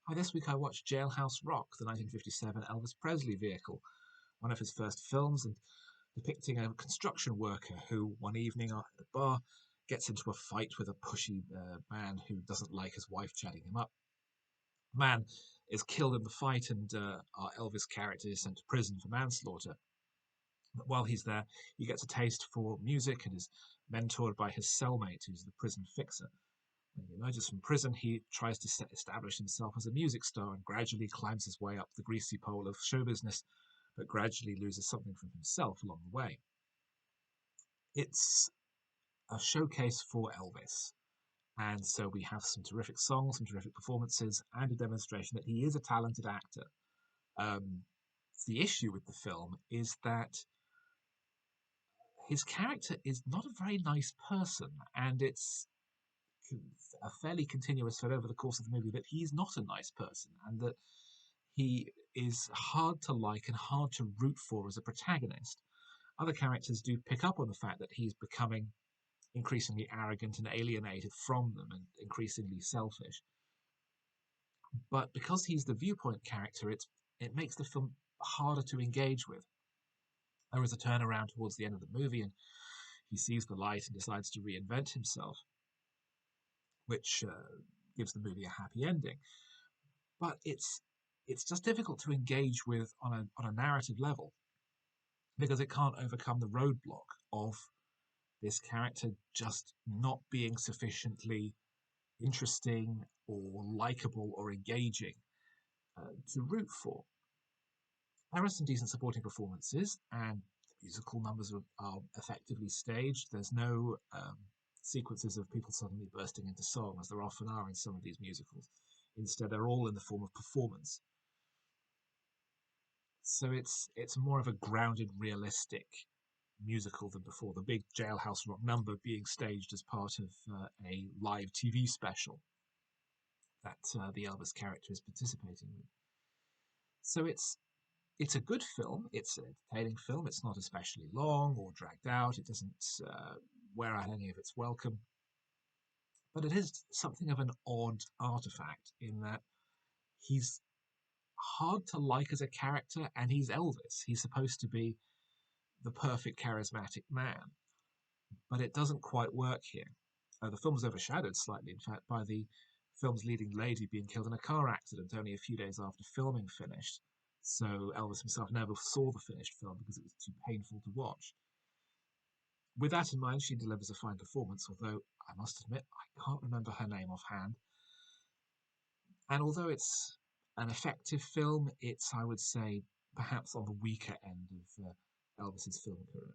Hi, this week I watched Jailhouse Rock, the 1957 Elvis Presley vehicle, one of his first films, and depicting a construction worker who, one evening at a bar, gets into a fight with a pushy man who doesn't like his wife chatting him up. The man is killed in the fight, and our Elvis character is sent to prison for manslaughter. But while he's there, he gets a taste for music and is mentored by his cellmate, who's the prison fixer. When he emerges from prison, he tries to establish himself as a music star and gradually climbs his way up the greasy pole of show business, but gradually loses something from himself along the way. It's a showcase for Elvis, and so we have some terrific songs, some terrific performances, and a demonstration that he is a talented actor. Um, the issue with the film is that his character is not a very nice person, and it's a fairly continuous thread over the course of the movie that he's not a nice person, and that he is hard to like and hard to root for as a protagonist. Other characters do pick up on the fact that he's becoming increasingly arrogant and alienated from them and increasingly selfish. But because he's the viewpoint character, it makes the film harder to engage with. There is a turnaround towards the end of the movie, and he sees the light and decides to reinvent himself, which gives the movie a happy ending. But it's just difficult to engage with on a narrative level because it can't overcome the roadblock of this character just not being sufficiently interesting or likable or engaging to root for. There are some decent supporting performances, and the musical numbers are effectively staged. There's no sequences of people suddenly bursting into song, as there often are in some of these musicals. Instead, they're all in the form of performance. So it's more of a grounded, realistic musical than before. The big Jailhouse Rock number being staged as part of a live TV special that the Elvis character is participating with. So it's a good film. It's an entertaining film. It's not especially long or dragged out. It doesn't wear out any of its welcome. But it is something of an odd artifact in that he's hard to like as a character, and he's Elvis. He's supposed to be the perfect charismatic man, but it doesn't quite work here. The film is overshadowed slightly, in fact, by the film's leading lady being killed in a car accident only a few days after filming finished. So Elvis himself never saw the finished film because it was too painful to watch. With that in mind, she delivers a fine performance, although I must admit I can't remember her name offhand. And although it's an effective film, it's, I would say, perhaps on the weaker end of Elvis's film career.